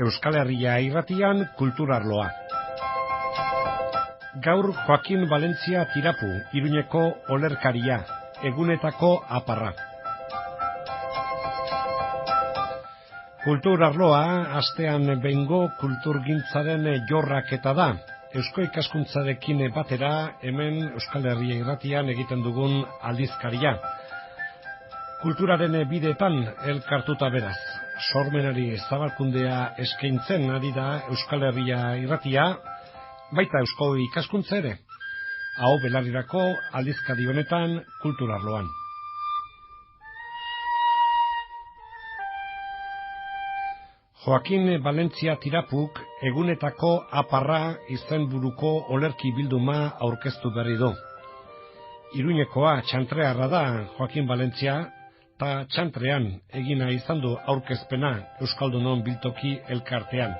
Euskal Herria irratian kulturarloa. Gaur Joakin Valentzia Tirapu, Iruñeko olerkaria, egunetako aparra. Kulturarloa astean behingo kulturgintzaren jorraketa da. Eusko ikaskuntzarekin batera hemen Euskal Herria irratian egiten dugun aldizkaria. Kulturaren bideetan elkartuta beraz. Sormenari zabalkundea eskaintzen ari da Euskal Herria irratia, baita Eusko ikaskuntza ere. Aho belarrirako aldizkari honetan kulturarloan. Joakin Valentzia Tirapuk egunetako aparra izenburuko olerki bilduma aurkeztu berri du. Iruñekoa txantrearra da Joakin Valentzia, eta txantrean egina izan du aurkezpena Euskaldunon biltoki elkartean.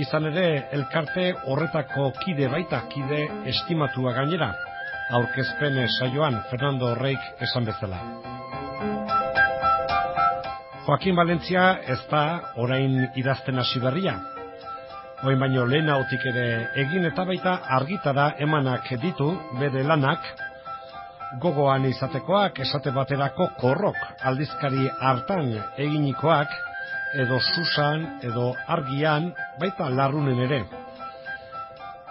Izan ere, elkarte horretako kide baita, kide estimatua gainera, aurkezpen saioan Fernando Reik esan bezala. Joakin Valentzia ez da orain idazten hasi berria. Orain baino lehenagotik ere egin eta baita argitara emanak ditu bere lanak, gogoan izatekoak, esate baterako Korrok aldizkari hartan eginikoak, edo Susan, edo Argian, baita Larrunen ere.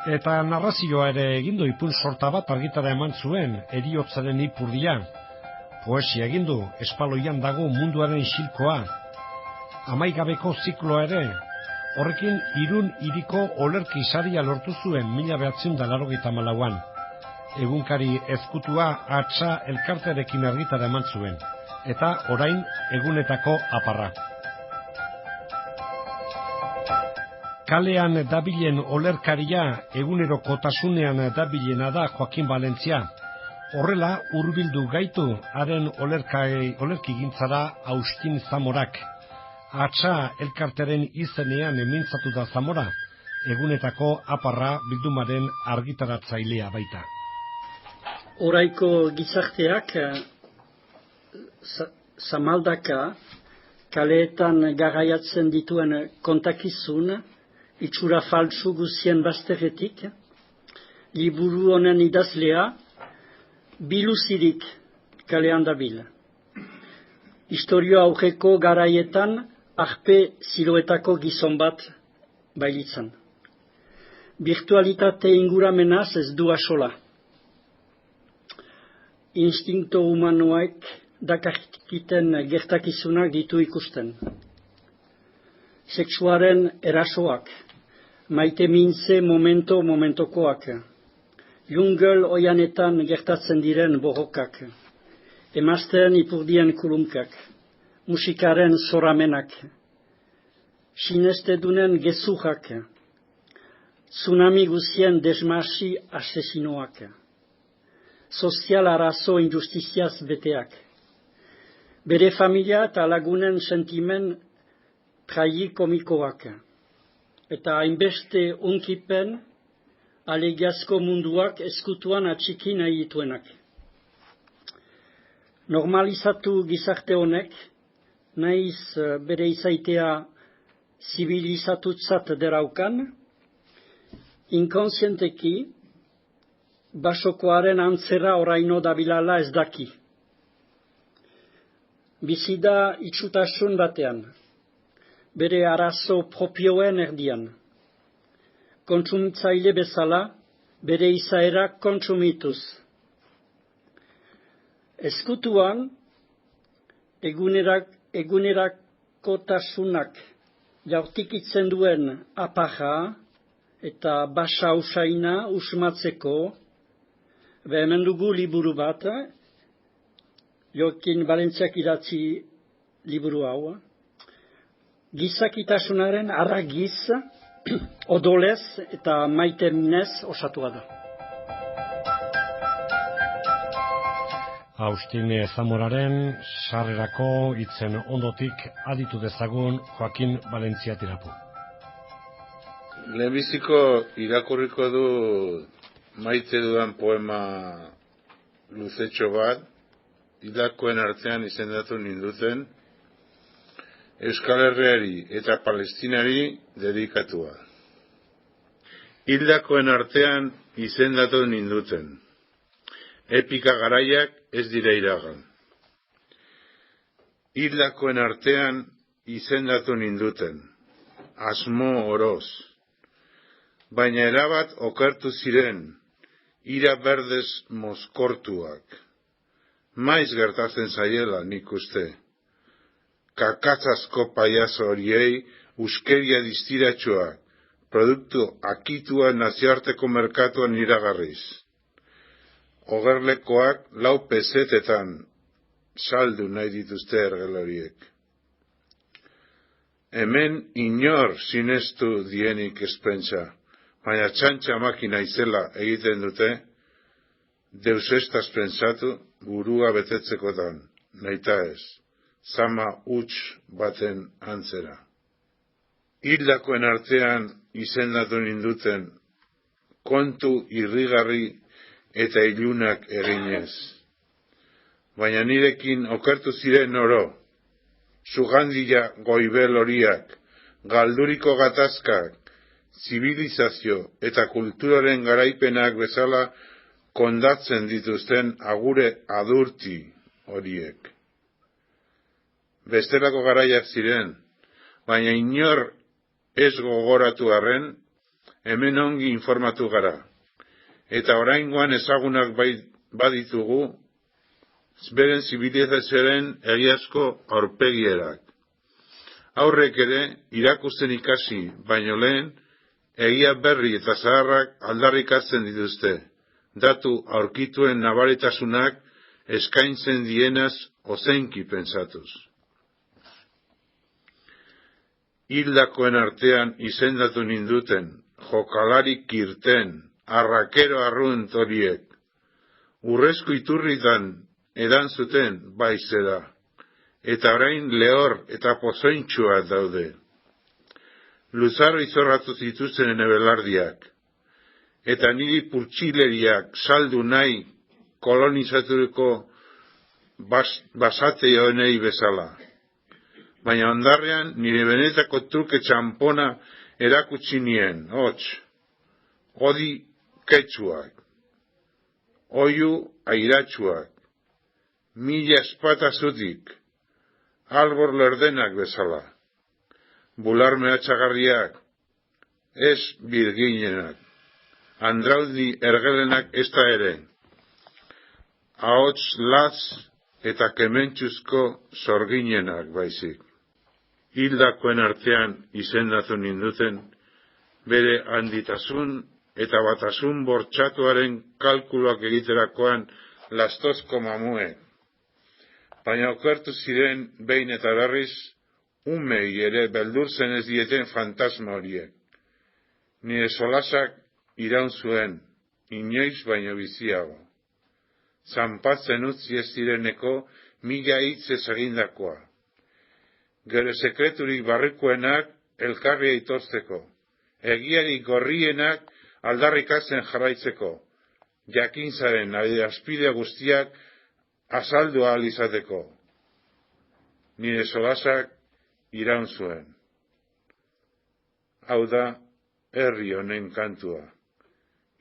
Eta narrazioa ere egindu ipun sorta bat argitara eman zuen, Heriotzaren ipurdia. Poesia egindu, espaloian dago munduaren xilkoa. Amaigabeko zikloa ere, horrekin Irun hiriko olerki saria lortu zuen 1984an. Egunkari ezkutua atxa elkartearekin argitara eman zuen, eta orain egunetako aparra. Kalean dabilen olerkaria egunerokotasunean dabilena da Joakin Valentzia. Horrela hurbildu gaitu haren olerkigintzara Austin Zamorak. Atxa elkartearen izenean mintzatu da Zamora, egunetako aparra bildumaren argitaratzailea baita. Oraiko gizarteak zamaldaka kaleetan garaiatzen dituen kontakizun, itxura faltsu guzien bazterretik, liburu honen idazlea biluzirik kalean dabil. Historio aurreko garaietan arpe ziloetako gizon bat bailitzan. Virtualitate inguramenaz ez du asola. Instinkto humanoek dakarkiten gertakizunak ditu ikusten. Sexuaren erasoak, maite mintze momentokoak, jungel oianetan gertatzen diren borrokak, emazteen ipurdien kulunkak, musikaren zoramenak, sinestedunen gezurrak, tsunami guzien desmasi asesinoak, sozial arazo injustiziaz beteak, bere familia eta lagunen sentimen tragikomikoak, eta hainbeste unkipen alegiazko munduak eskutuan atxiki nahi dituenak. Normalizatu gizarte honek, nahiz bere izaitea zibilizatutzat deraukan, inkonsienteki basokoaren antzera oraino dabilala ez daki. Bizida itxutasun batean, bere arazo propioen erdian. Kontsumitzaile bezala, bere izaera kontsumituz. Eskutuan, egunerakotasunak jaurtikitzen duen aparra eta basa usaina usmatzeko, hemen dugu liburu bat, Joakin Valentziak idatzi liburu hau, gizakitasunaren arragiz, odolez eta maiteminez osatua da. Austin Zamoraren sarrerako hitzen ondotik aditu dezagun Joakin Valentzia Tirapu. Lehenbiziko irakurriko du maite dudan poema luzetxo bat, hildakoen artean izendatu ninduten, Euskal Herriari eta Palestinari dedikatua. Hildakoen artean izendatu ninduten, epika garaiak ez dira iragan. Hildakoen artean izendatu ninduten, asmo oroz, baina erabat okertu ziren, ira berdez mozkortuak. Maiz gertatzen zaiela nik uste. Kakatzazko paiazo horiei uskeria distiratxoak, produktu akitua nazioarteko merkatuan iragarriz. Ogerlekoak 4 pesetetan saldu nahi dituzte ergel horiek. Hemen inor sinestu dienik espentsa, baina txantxa makina izela egiten dute, deusestaz pentsatu burua betetzekotan, nahita ez, zama huts baten antzera. Hildakoen artean izendatu ninduten, kontu irrigarri eta ilunak eginez. Baina nirekin okertu ziren oro, Sugandila goibel horiak, galduriko gatazkak, zibilizazio eta kulturaren garaipenak bezala kondatzen dituzten agure adurti horiek. Bestelako garaiak ziren, baina inor ez gogoratu arren, hemen ongi informatu gara. Eta oraingoan ezagunak baditugu, beren zibilizazioaren egiazko aurpegierak. Aurrek ere, irakusten ikasi, baino lehen, egia berri eta zaharrak aldarrikatzen dituzte, datu aurkituen nabaritasunak eskaintzen dienaz ozenki pentsatuz. Hildakoen artean izendatu ninduten, jokalari kirten, arrakero arrunt horiek, urrezko iturritan edan zuten baizera, eta orain lehor eta pozointxua daude. Luzaro izorratu zituzten belardiak, eta niri purtsileriak saldu nahi kolonizaturiko basate honei bezala. Baina ondarrean nire benetako truke txampona erakutsi nien, hots, odi ketxuak, oiu airatsuak, mila espata zutik, albor lerdenak bezala, bular mehatxagarriak, ez birginenak, andraudi ergelenak ez da ere, ahots latz eta kementxuzko sorginenak baizik. Hildakoen artean izendatu ninduten, bere handitasun eta batasun bortxatuaren kalkuloak egiterakoan lastozko mamuek. Baina okertu ziren behin eta berriz, umei ere beldurtzen ez dieten fantasma horiek. Nire solasak iraun zuen, inoiz baino biziago. Zanpatzen utzi ez direneko mila hitzez egindakoa. Gero sekreturik barrikoenak elkarri aitortzeko, egiari gorrienak aldarrikatzen jarraitzeko, jakintzaren adierazpide guztiak azaldu ahal izateko. Nire solasak iraun zuen. Hau da, herri honen kantua,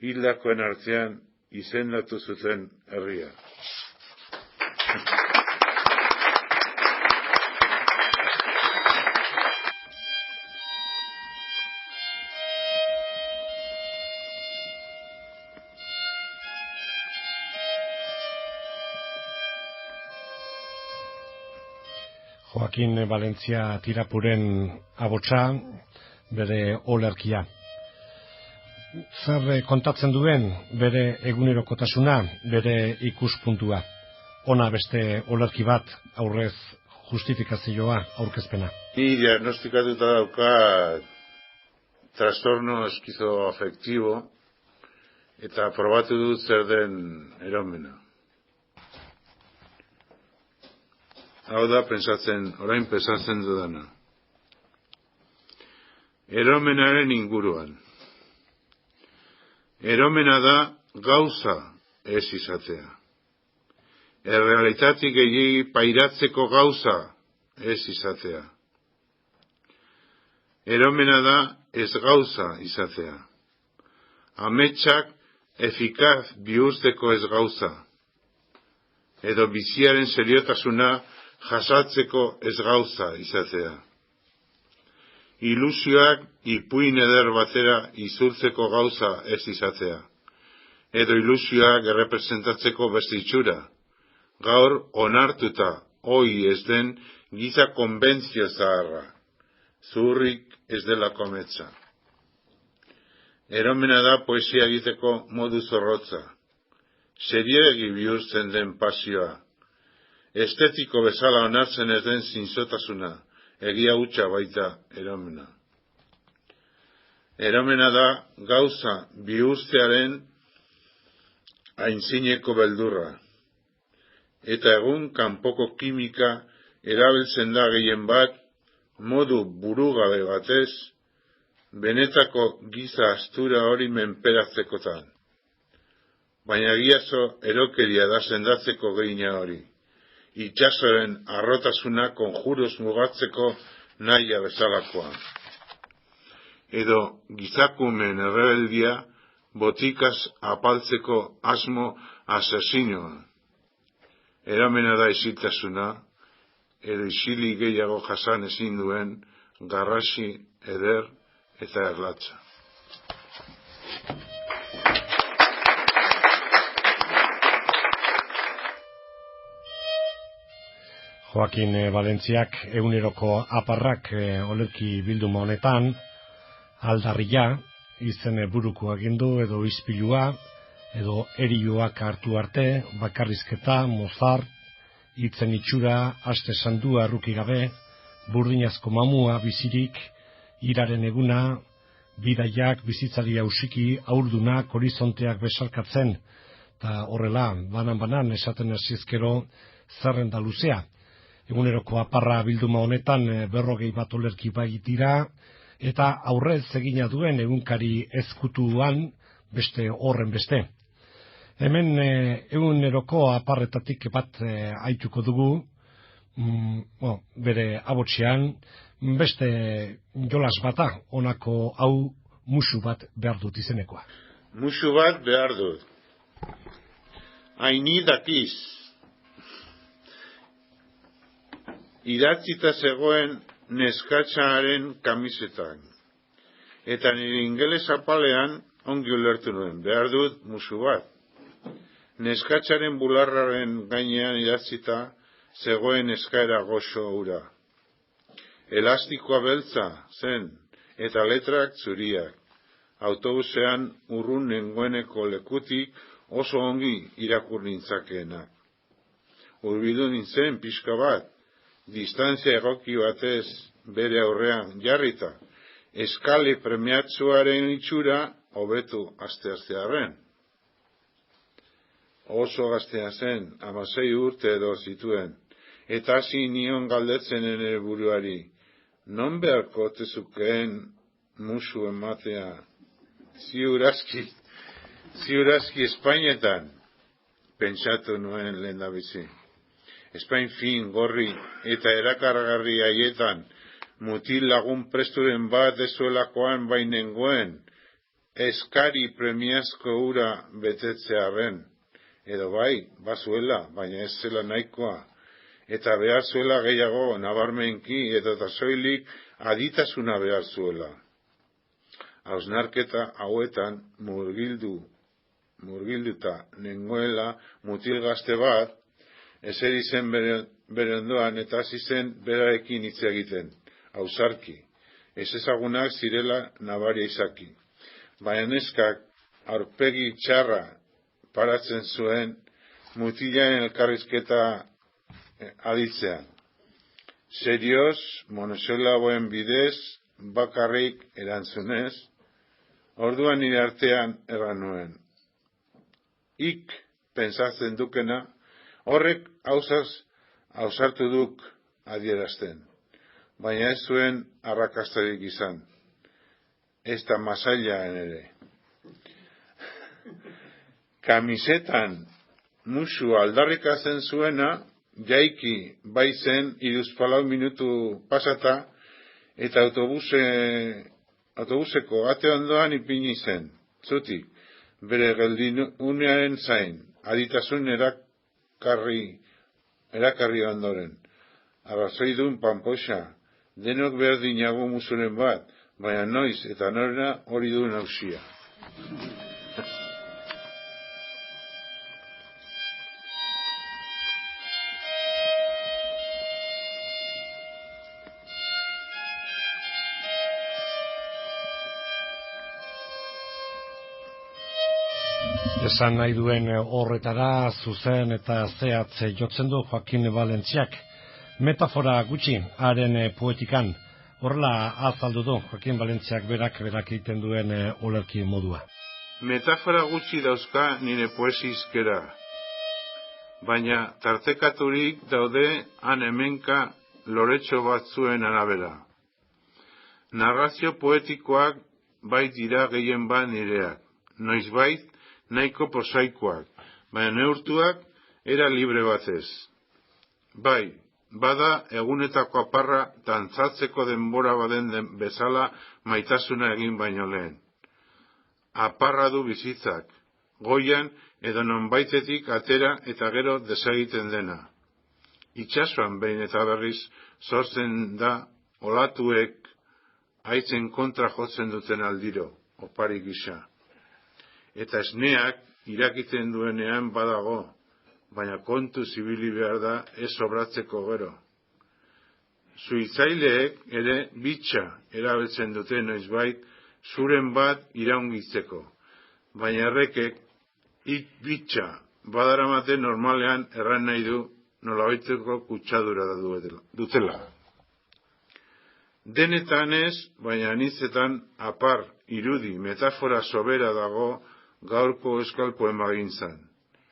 hildakoen artean izendatu zuten herria. Joakin Valentzia Tirapuren abotsa, bere olerkia. Zer kontatzen duen bere egunerokotasuna, bere ikuspuntua. Ona beste olerki bat aurrez justifikazioa aurkezpena. Ni diagnostikatuta daukat trastorno eskizoafektibo eta probatu dut zer den eromena. Hau da orain pensatzen dudana. Eromenaren inguruan. Eromena da gauza ez izatea. errealitatik gehiegi pairatzeko gauza ez izatea. Eromena da ez gauza izatea. Ametsak efikaz bihurtzeko ez gauza. Edo biziaren seriotasuna jasatzeko ez gauza izatea. Ilusioak ipuin eder batera izurtzeko gauza ez izatea. Edo ilusioak errepresentatzeko beste itxura. Gaur onartuta hoi ez den giza konbentzio zaharra. Zuhurrik ez delako ametsa. Eromena da poesia egiteko modu zorrotza. Seriegi bihurtzen den pasioa. Estetiko bezala onartzen ez den zintzotasuna. Egia hutsa baita eromena. Eromena da gauza bihurtzearen aintzineko beldurra. Eta egun kanpoko kimika erabiltzen da gehien bat modu burugabe batez, benetako giza astura hori menperatzekotan. Baina egiazo erokeria da sendatzeko gehina hori. Itxasoren arrotasuna konjuruz mugatzeko nahia bezalakoa. Edo gizakumen errebeldia botikaz apaltzeko asmo asesinoa. Eromena da isiltasuna, edo isili gehiago jasan ezin duen garrasi, eder eta erlatza. Joakin Valentziak eguneroko aparrak olerki bilduma honetan, aldarria, izen buruko agindu edo izpilua, edo erioak hartu arte, bakarrizketa, mozar, hitzen itxura, aste sandua erruki gabe, burdinazko mamua bizirik, iraren eguna, bidaiak, bizitzari hausiki, aurdunak, horizonteak besarkatzen, eta horrela, banan esaten hasizkero zerrenda luzea. Eguneroko aparra bilduma honetan 40 bat olerki bai dira, eta aurrez egina duen egunkari ezkutuan beste horren beste. Hemen eguneroko aparretatik bat aituko dugu, bere abotxean, beste jolas bata, honako hau musu bat behar dut izenekoa. Musu bat behar dut. Haini dakiz. Idatzita zegoen neskatxaren kamisetan. Eta nire ingeles apalean ongi ulertu nuen. Behar dut musu bat. Neskatxaren bularraren gainean idatzita zegoen eskaera goxo hura. Elastikoa beltza zen eta letrak zuriak. Autobusean urrun nengoeneko lekutik oso ongi irakur nintzakeenak. Hurbildu nintzen pixka bat. Distantzia egoki batez bere aurrean jarrita, eskali premiatzuaren itxura hobetu asteartearren. Oso gaztea zen, 16 urte edo zituen, eta hasi nion galdetzen ere buruari, non beharko tezukeen musu ematea, ziurazki Espainetan, pentsatu nuen lehendabizi. Espain fin, gorri eta erakargarri haietan mutil lagun presturen bat dezuelakoan bainengoen eskari premiazko ura betetzearen. Edo bai, bazuela, baina ez zela nahikoa. Eta behar zuela gehiago nabarmenki edo soilik aditasuna behar zuela. Hausnarketa hauetan murgilduta nengoela mutil gazte bat, eseri zen bere ondoan eta hasi zen berarekin hitz egiten, ausarki, ez ezagunak zirela nabaria izaki. Baina neskak aurpegi txarra paratzen zuen mutilaren elkarrizketa aditzean. Serioz, monoselaboen bidez, bakarrik erantzunez, orduan nire artean erran nuen. Ik pentsatzen dukena, horrek ausartu duk adierazten, baina ez zuen arrakastarik izan, ez da masailaen ere. Kamisetan musu aldarrikatzen zuena, jaiki bai zen 34 minutu pasata, eta autobuseko ate ondoan ipini zen, zutik, bere geldinunearen zain, aditasun erakarri ondoren. Arrazoidun panpoxa, denok behar dinago musuren bat, baina noiz eta norena hori du nausia. Esan nahi duen horretara zuzen eta zehatz jotzen du Joakin Valentziak. Metafora gutxi haren poetikan, horrela azaldu du Joakin Valentziak berak egiten duen olerki modua. Metafora gutxi dauzka nire poesizkera, baina tartekaturik daude han hemenka loretxo batzuen arabera. Narrazio poetikoak bai dira gehien bat nireak, noizbait nahiko posaikoak, baina neurtuak era libre batez. Bai, bada egunetako aparra dantzatzeko denbora baden bezala maitasuna egin baino lehen. Aparra du bizitzak, goian edo nonbaitetik atera eta gero desegiten dena. Itsasoan behin eta berriz sortzen da olatuek haitzen kontra jotzen duten aldiro, opari gisa. Eta esneak irakiten duenean badago, baina kontu zibili behar da ez sobratzeko gero. Suhitzaileek ere bitxa erabiltzen dute noizbait zuren bat iraungitzeko, baina errekek bitxa badaramate normalean erran nahi du nolabaiteko kutsadura dutela. Denetan ez, baina anitzetan apar, irudi, metafora sobera dago gaurko euskal poema gintzan,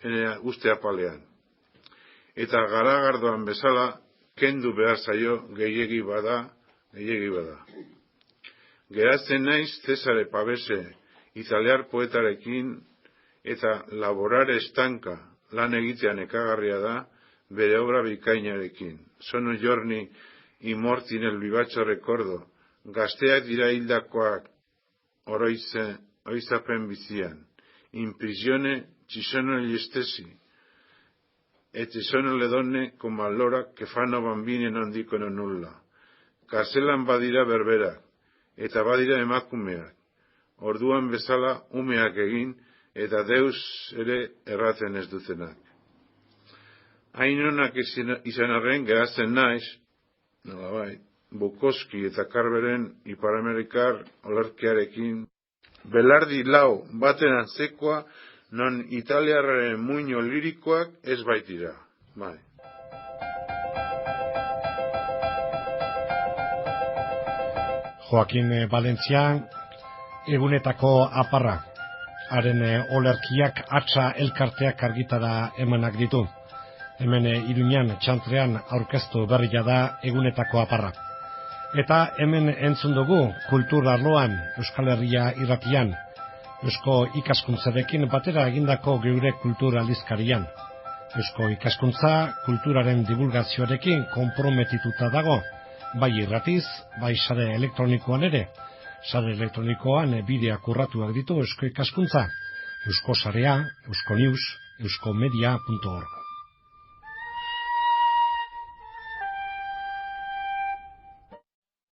ene uste apalean. Eta garagardoan bezala, kendu behar zaio gehiegi bada. Geratzen naiz Cesare Pavese, italiar poetarekin, eta laborare estanka lan egitean ekagarria da, bere obra bikainarekin. Sono giorni imorti nel vivace recordo, gazteak dira hildakoak oroizapen bizian. In prigione ci sono gli stessi, e ci sono le donne come allora che fanno bambini e non dicono nulla. Karzelan badira berberak, eta badira emakumeak, orduan bezala umeak egin, eta Deus ere erraten ez dutenak. Hain onak izan arren geratzen naiz, nolabait, Bukowski eta Carveren iparamerikar olerkiarekin, belardi lau baten antzekoa, non italiarraren muino lirikoak ez baitira. Bai. Joakin Valentzia, egunetako aparra. Haren olerkiak atxa elkarteak argitara emanak ditu. Hemen Iruñan txantrean aurkeztu berria da egunetako aparra. Eta hemen entzun dugu kultur arloan Euskal Herria irratian, Eusko ikaskuntzarekin batera egindako geure kultur aldizkarian. Eusko ikaskuntza kulturaren divulgazioarekin konprometituta dago, bai irratiz, bai sare elektronikoan ere. Sare elektronikoan bideak urratuak ditu Eusko ikaskuntza, Eusko Sarea, Eusko News, euskomedia.org.